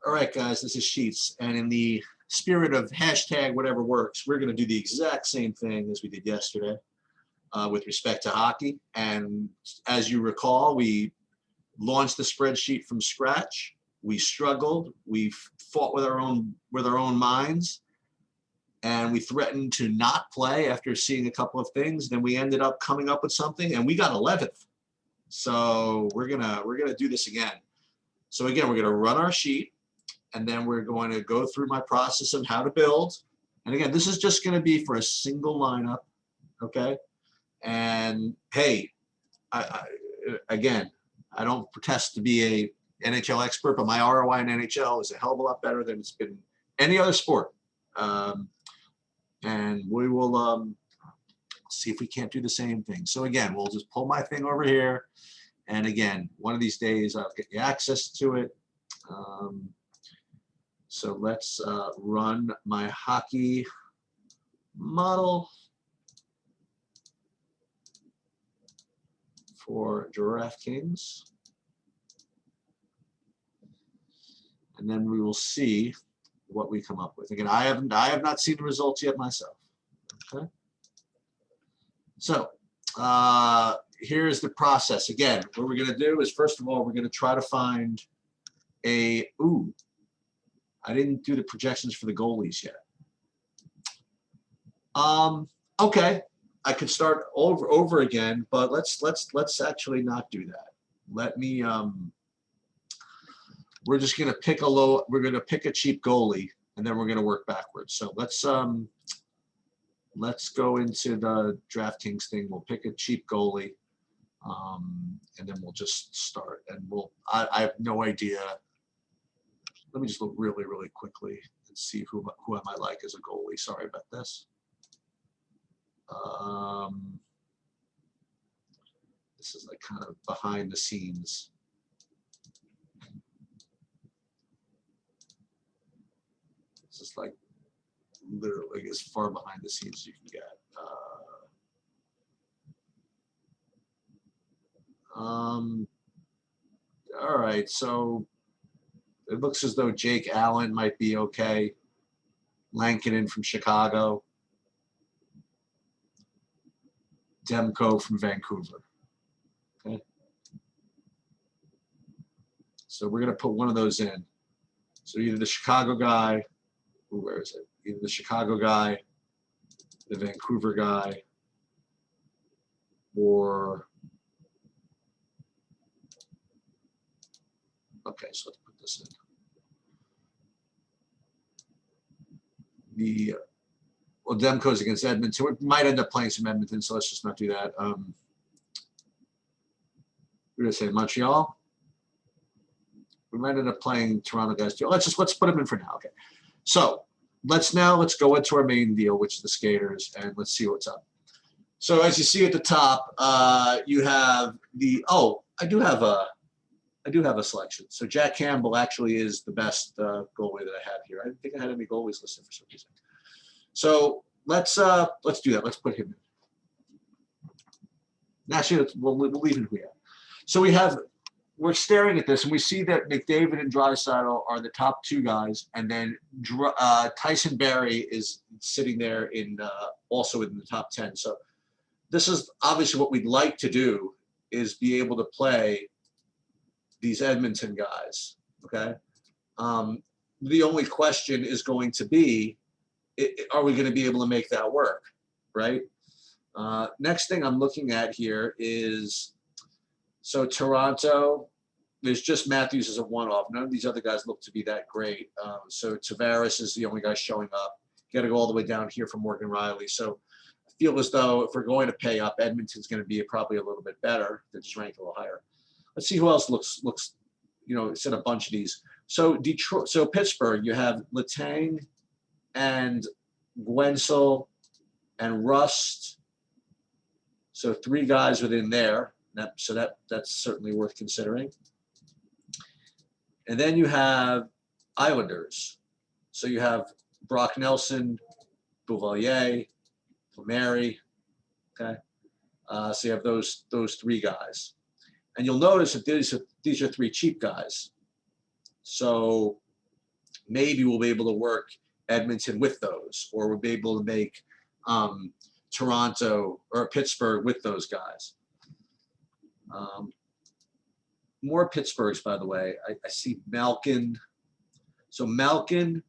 All right, guys, this is Sheets, and in the spirit of hashtag whatever works, we're going to do the exact same thing as we did yesterday with respect to hockey. And as you recall, we launched the spreadsheet from scratch. We struggled. We fought with our own minds, and we threatened to not play after seeing a couple of things. Then we ended up coming up with something, and we got 11th. So we're gonna do this again. So again, we're gonna run our sheet, and then we're going to go through my process of how to build. And again, this is just going to be for a single lineup, okay? And hey, again, I don't protest to be a NHL expert, but my ROI in NHL is a hell of a lot better than it's been any other sport. And we will see if we can't do the same thing. So again, we'll just pull my thing over here. And again, one of these days I'll get you access to it. So let's run my hockey model for DraftKings. And then we will see what we come up with. Again, I have not seen the results yet myself. Okay. So here's the process. Again, what we're going to do is, first of all, we're going to try to find a I didn't do the projections for the goalies yet. Okay, I could start over again, but let's actually not do that. Let me we're just gonna pick a cheap goalie, and then we're gonna work backwards. So let's go into the DraftKings thing. We'll pick a cheap goalie, and then we'll just start. And I have no idea. Let me just look really, really quickly and see who I might like as a goalie. Sorry about this. This is like kind of behind the scenes. This is like literally as far behind the scenes as you can get. All right, so it looks as though Jake Allen might be okay. Lankinen from Chicago. Demko from Vancouver. Okay. So we're going to put one of those in. So either the Chicago guy, where is it? Either the Chicago guy, the Vancouver guy, or okay, so let's put this in. Well, Demko's against Edmonton. We might end up playing some Edmonton, so let's just not do that. We're going to say Montreal. We might end up playing Toronto guys too. Let's put them in for now. Okay. So let's go into our main deal, which is the skaters, and let's see what's up. So as you see at the top, you have the I do have a selection. So Jack Campbell actually is the best goalie that I have here. I didn't think I had any goalies listed for some reason. So let's do that. Let's put him in. Actually, we'll leave him here. So we're staring at this, and we see that McDavid and Draisaitl are the top two guys, and then Tyson Barrie is sitting there also in the top 10. So this is obviously what we'd like to do, is be able to play these Edmonton guys. Okay. The only question is going to be, are we going to be able to make that work, right? Next thing I'm looking at here is, so Toronto, there's just Matthews as a one-off. None of these other guys look to be that great. So Tavares is the only guy showing up. Got to go all the way down here for Morgan Riley. So I feel as though if we're going to pay up, Edmonton's going to be probably a little bit better. They're just ranked a little higher. Let's see who else looks. It's in a bunch of these. So Pittsburgh, you have Letang and Wenzel and Rust. So three guys within there. So that's certainly worth considering. And then you have Islanders. So you have Brock Nelson, Bouvier, Palmieri. Okay. So you have those three guys. And you'll notice that these are three cheap guys. So maybe we'll be able to work Edmonton with those, or we'll be able to make Toronto or Pittsburgh with those guys. More Pittsburghs, by the way. I see Malkin. So Malkin,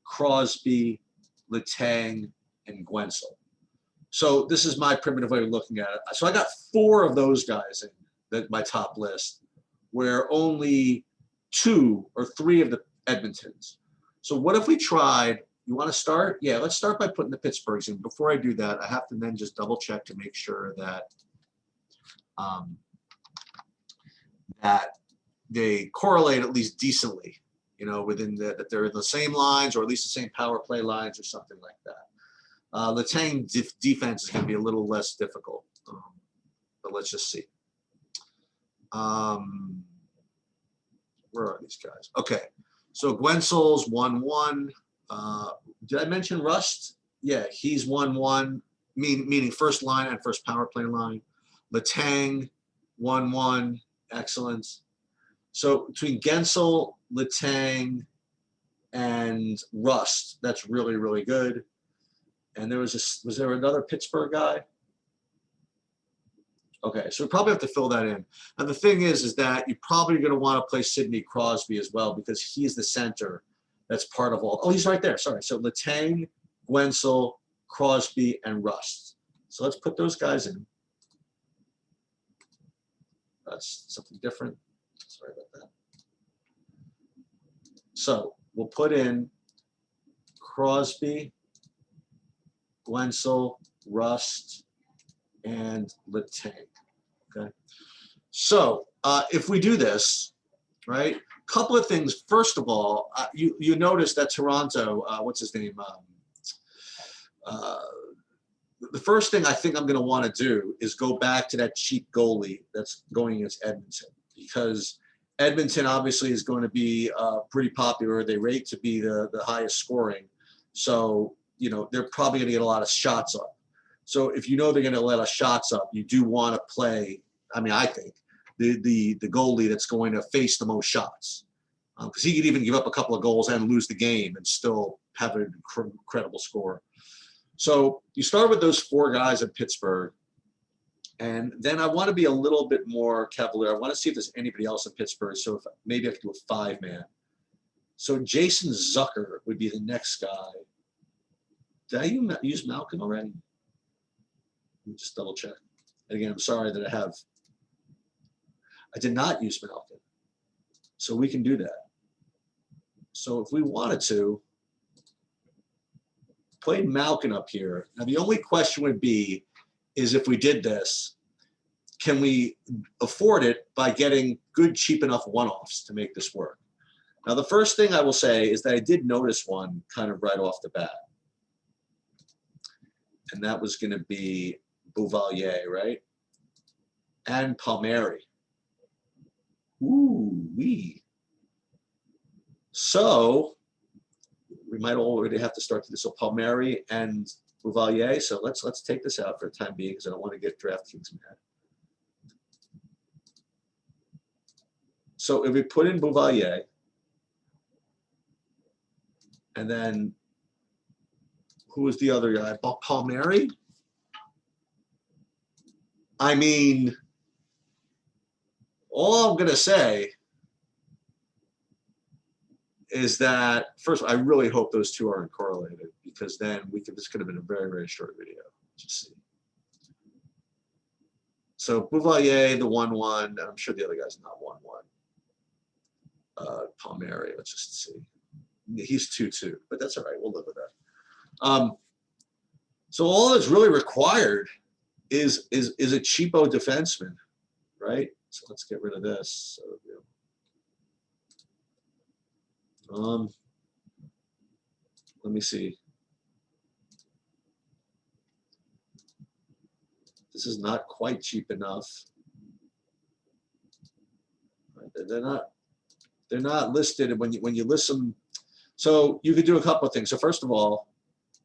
Crosby, Letang, and Guentzel. So this is my primitive way of looking at it. So I got 4 of those guys in my top list, where only 2 or 3 of the Edmontons. So what if we tried, you want to start? Yeah, let's start by putting the Pittsburghs in. Before I do that, I have to then just double check to make sure that that they correlate at least decently, you know, within that they're in the same lines, or at least the same power play lines or something like that. Letang defense is going to be a little less difficult, but let's just see. Where are these guys? Okay, so Guentzel's 1-1. Did I mention Rust? Yeah, he's 1-1, meaning first line and first power play line. Letang, 1-1, excellent. So between Guentzel, Letang, and Rust, that's really, really good. And was there another Pittsburgh guy? Okay, so we probably have to fill that in. And the thing is that you're probably going to want to play Sidney Crosby as well, because he's the center that's part of all. Oh, he's right there. Sorry. So Letang, Guentzel, Crosby, and Rust. So let's put those guys in. That's something different. Sorry about that. So we'll put in Crosby, Guentzel, Rust, and Letang. Okay. So if we do this, right, a couple of things. First of all, you notice that Toronto, what's his name? The first thing I think I'm going to want to do is go back to that cheap goalie that's going against Edmonton, because Edmonton obviously is going to be pretty popular. They rate to be the highest scoring. So, you know, they're probably going to get a lot of shots up. So if you know they're going to let us shots up, you do want to play, I mean, I think, the goalie that's going to face the most shots. Because he could even give up a couple of goals and lose the game and still have an incredible score. So you start with those 4 guys in Pittsburgh. And then I want to be a little bit more cavalier. I want to see if there's anybody else in Pittsburgh. So if maybe I could do a 5-man. So Jason Zucker would be the next guy. Did I use Malkin already? Let me just double check. And again, I'm sorry that I did not use Malkin. So we can do that. So if we wanted to, play Malkin up here. Now the only question would be, is if we did this, can we afford it by getting good, cheap enough one-offs to make this work? Now, the first thing I will say is that I did notice one kind of right off the bat. And that was going to be Bouvallier, right? And Palmieri. Ooh-wee. So we might already have to start to this. So Palmieri and Bouvallier. So let's take this out for the time being, because I don't want to get DraftKings mad. So if we put in Bouvallier, and then who was the other guy? Palmieri? I mean, all I'm going to say is that, first, I really hope those two aren't correlated, because then this could have been a very, very short video. Just see. So Bouvallier, the 1-1. I'm sure the other guy's not 1-1. Palmieri, let's just see. He's 2-2, but that's all right. We'll live with that. So all that's really required is a cheapo defenseman, right? So let's get rid of this. So, let me see. This is not quite cheap enough. They're not listed when you list them. So you could do a couple of things. So first of all,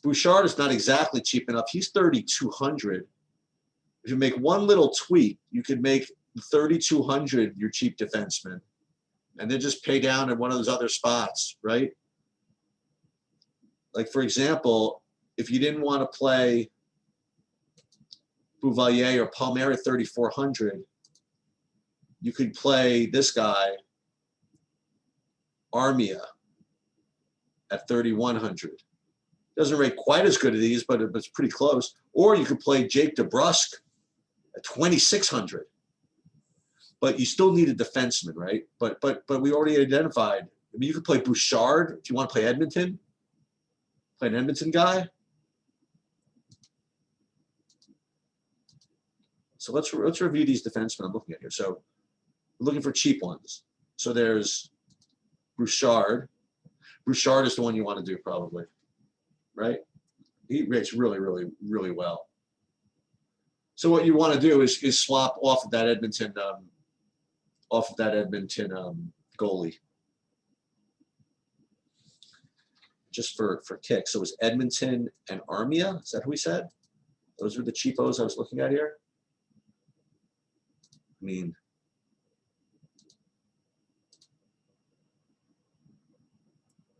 Bouchard is not exactly cheap enough. He's 3,200. If you make one little tweak, you could make 3,200 your cheap defenseman, and then just pay down at one of those other spots, right? like for example, if you didn't want to play Bouvier or Palmieri at 3,400, you could play this guy, Armia, at 3,100. Doesn't rate quite as good as these, but it's pretty close. Or you could play Jake DeBrusque at 2,600. But you still need a defenseman, right? But we already identified. I mean, you could play Bouchard if you want to play Edmonton. Play an Edmonton guy. So let's review these defensemen I'm looking at here. So we're looking for cheap ones. So there's Bouchard. Bouchard is the one you want to do probably, right? He rates really, really, really well. So what you want to do is swap off of that Edmonton goalie, just for kicks. So it was Edmonton and Armia. Is that who we said? Those were the cheapos I was looking at here. I mean,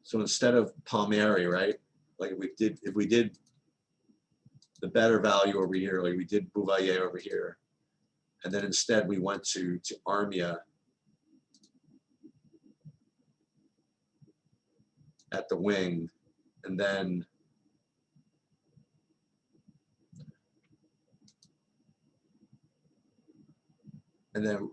so instead of Palmieri, right? Like if we did the better value over here, like we did Bouvier over here, and then instead we went to Armia at the wing, and then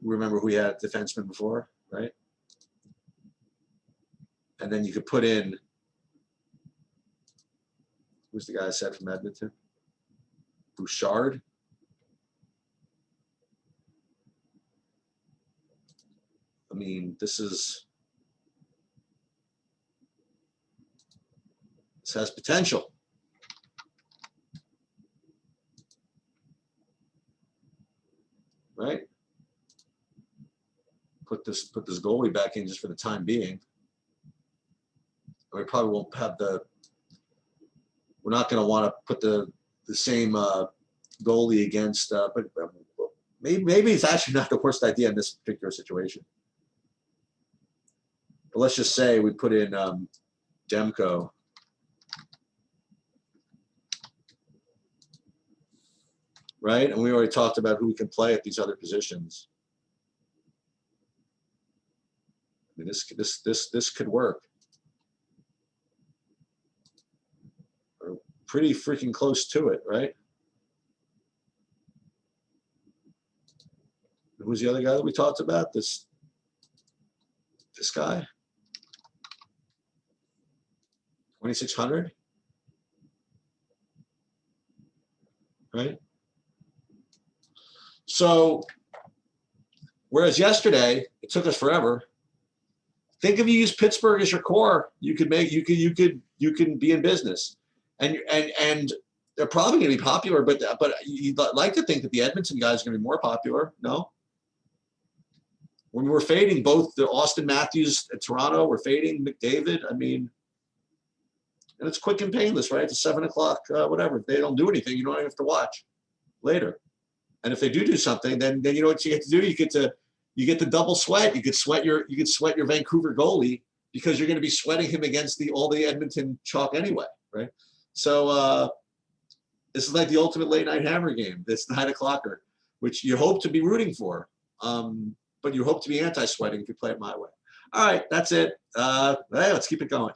remember we had defenseman before, right? And then you could put in, who's the guy I said from Edmonton? Bouchard. I mean, this has potential. Right? Put this goalie back in just for the time being. We probably won't have we're not going to want to put the same goalie against, but maybe it's actually not the worst idea in this particular situation. But let's just say we put in Demko. Right? And we already talked about who we can play at these other positions. I mean, this could work. We're pretty freaking close to it, right? Who's the other guy that we talked about? This guy. 2,600. Right? So, whereas yesterday it took us forever. Think if you use Pittsburgh as your core, you can be in business, and they're probably going to be popular. But you'd like to think that the Edmonton guys are going to be more popular. No, when we're fading both the Austin Matthews at Toronto, we're fading McDavid. I mean, and it's quick and painless, right? It's 7 o'clock, whatever. If they don't do anything, you don't even have to watch later. And if they do something, then you know what you get to do. You get the double sweat. You could sweat your Vancouver goalie because you're going to be sweating him against all the Edmonton chalk anyway, right? So this is like the ultimate late night hammer game. This 9 o'clocker, which you hope to be rooting for, but you hope to be anti-sweating if you play it my way. All right, that's it. Hey, let's keep it going.